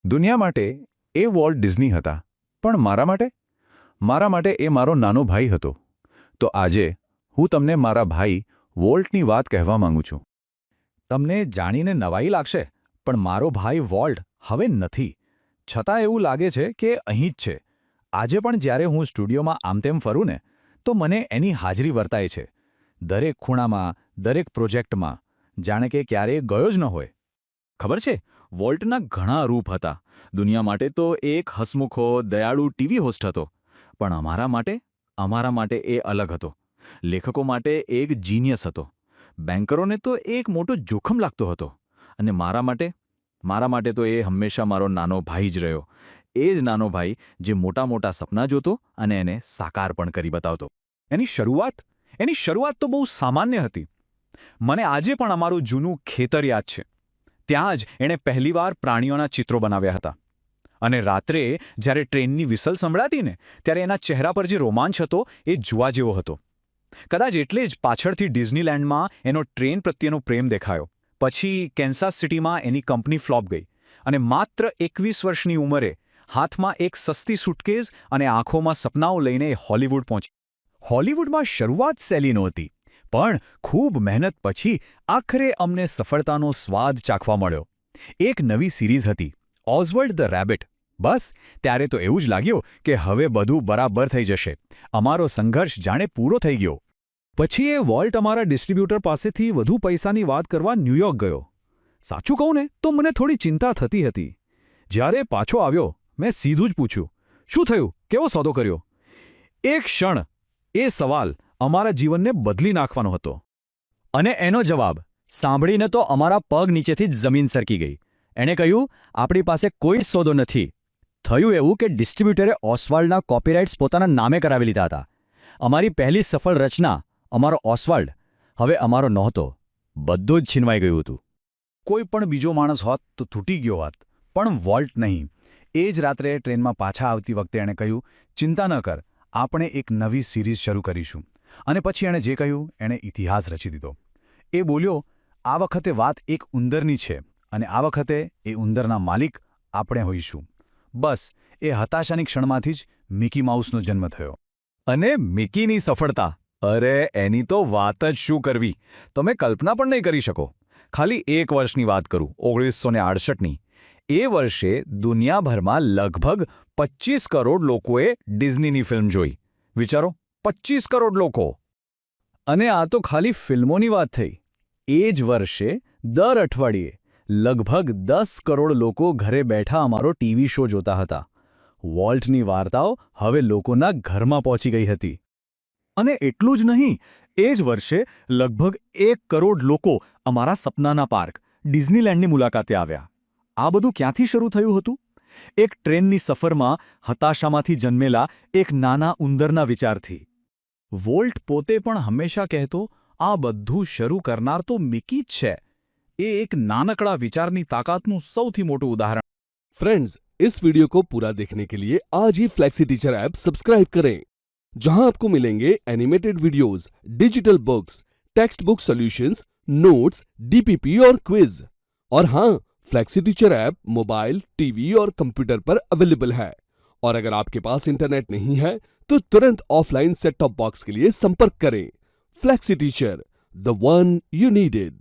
દુનિયા માટે એ Walt Disney હતા, પણ મારા માટે એ મારો નાનો ભાઈ હતો. તો આજે હું તમને મારા ભાઈ વોલ્ટની વાત કહેવા માંગુ છું. તમને જાણીને નવાઈ લાગશે, પણ મારો ભાઈ વોલ્ટ હવે નથી. છતાં એવું લાગે છે કે અહીં જ છે. આજે પણ જ્યારે હું સ્ટુડિયોમાં આમતેમ ફરું ને, તો મને એની હાજરી વર્તાય છે. દરેક ખૂણામાં, દરેક પ્રોજેક્ટમાં, જાણે કે ક્યારેય ગયો જ ન હોય. ખબર છે, વોલ્ટના ઘણા રૂપ હતા. દુનિયા માટે તો એક હસમુખો, દયાળુ ટીવી હોસ્ટ હતો. પણ અમારા માટે એ અલગ હતો. લેખકો માટે એક જીનિયસ હતો. બેન્કરોને તો એક મોટો જોખમ લાગતો હતો. અને મારા માટે તો એ હંમેશા મારો નાનો ભાઈ જ રહ્યો. એ જ નાનો ભાઈ જે મોટા મોટા સપના જોતો અને એને સાકાર પણ કરી બતાવતો. એની શરૂઆત તો બહુ સામાન્ય હતી. મને આજે પણ અમારું જૂનું ખેતર યાદ છે. ત્યાં જ એણે પહેલીવાર પ્રાણીઓના ચિત્રો બનાવ્યા હતા. અને રાત્રે જ્યારે ટ્રેનની વિસલ સંભળાતી ને, ત્યારે એના ચહેરા પર જે રોમાંચ હતો એ જોવા જેવો હતો. કદાચ એટલે જ પાછળથી ડિઝનીલેન્ડમાં એનો ટ્રેન પ્રત્યેનો પ્રેમ દેખાયો. પછી કેન્સાસ સિટીમાં એની કંપની ફ્લોપ ગઈ અને માત્ર 21 વર્ષની ઉંમરે હાથમાં એક સસ્તી સુટકેસ અને આંખોમાં સપનાઓ લઈને હોલિવૂડ પહોંચી. હોલિવૂડમાં શરૂઆત સહેલી નહોતી, પણ ખૂબ મહેનત પછી આખરે અમને સફળતાનો સ્વાદ ચાખવા મળ્યો. એક નવી સિરીઝ હતી, ઓઝવલ્ડ ધ રેબિટ. બસ ત્યારે તો એવું જ લાગ્યું કે હવે બધું બરાબર થઈ જશે. અમારો સંઘર્ષ જાણે પૂરો થઈ ગયો. પછી એ વોલ્ટ અમારા ડિસ્ટ્રીબ્યુટર પાસેથી વધુ પૈસાની વાત કરવા ન્યૂયોર્ક ગયો. સાચું કહું ને તો મને થોડી ચિંતા થતી હતી. જ્યારે પાછો આવ્યો, મેં સીધું જ પૂછ્યું, શું થયું, કેવો સોદો કર્યો? એક ક્ષણ એ સવાલ અમારા જીવનને બદલી નાખવાનો હતો. અને એનો જવાબ સાંભળીને તો અમારા પગ નીચેથી જ જમીન સરકી ગઈ. એણે કહ્યું, આપણી પાસે કોઈ સોદો નથી. થયું એવું કે ડિસ્ટ્રીબ્યુટરે ઓસ્વાલ્ડના કોપીરાઇટ્સ પોતાના નામે કરાવી લીધા હતા. અમારી પહેલી સફળ રચના, અમારો ઓસ્વાલ્ડ, હવે અમારો નહોતો. બધું જ છીનવાઈ ગયું હતું. કોઈ પણ બીજો માણસ હોત તો તૂટી ગયો હોત, પણ વોલ્ટ નહીં. એ જ રાત્રે ટ્રેનમાં પાછા આવતી વખતે એણે કહ્યું, ચિંતા ન કર, આપણે એક નવી સિરીઝ શરૂ કરીશું. અને પછી એણે જે કહ્યું એણે ઇતિહાસ રચી દીધો. એ બોલ્યો, આ વખતે વાત એક ઉંદરની છે અને આ વખતે એ ઉંદરના માલિક આપણે હોઈશું. બસ એ હતાશાની ક્ષણમાંથી જ મિકી માઉસનો જન્મ થયો. અને મિકીની સફળતા, અરે એની તો વાત જ શું કરવી. તમે કલ્પના પણ નહીં કરી શકો. ખાલી એક વર્ષની વાત કરું, 1968ની. એ વર્ષે દુનિયાભરમાં લગભગ 25 કરોડ લોકોએ ડિઝનીની ફિલ્મ જોઈ. વિચારો, 25 કરોડ લોકો! અને આ તો ખાલી ફિલ્મોની વાત થઈ. એ જ વર્ષે દર અઠવાડિયે લગભગ 10 કરોડ લોકો ઘરે બેઠા અમારો ટીવી શો જોતા હતા. વોલ્ટની વાર્તાઓ હવે લોકોના ઘરમાં પહોંચી ગઈ હતી. અને એટલું જ નહીં, એ જ વર્ષે લગભગ 1 કરોડ લોકો અમારા સપનાના પાર્ક, ડિઝનીલેન્ડની મુલાકાતે આવ્યા. આ બધું ક્યાંથી શરૂ થયું હતું? એક ટ્રેનની સફરમાં હતાશામાંથી જન્મેલા એક નાના ઉંદરના વિચારથી. વોલ્ટ પોતે પણ હંમેશા કહેતો, આ બધું શરૂ કરનાર તો મિકી જ છે. એ એક નાનકડા વિચારની તાકાતનું સૌથી મોટું ઉદાહરણ. फ्रेंड्स, इस वीडियो को पूरा देखने के लिए आज ही फ्लेक्सी टीचर ऐप सब्सक्राइब करें, जहां आपको मिलेंगे animated videos, digital books, text book solutions, notes, DPP और क्विज. और हाँ, flexi teacher app mobile, TV और कंप्यूटर पर अवेलेबल है. और अगर आपके पास इंटरनेट नहीं है तो तुरंत ऑफलाइन सेट टॉप बॉक्स के लिए संपर्क करें. Flexi teacher, the one you needed.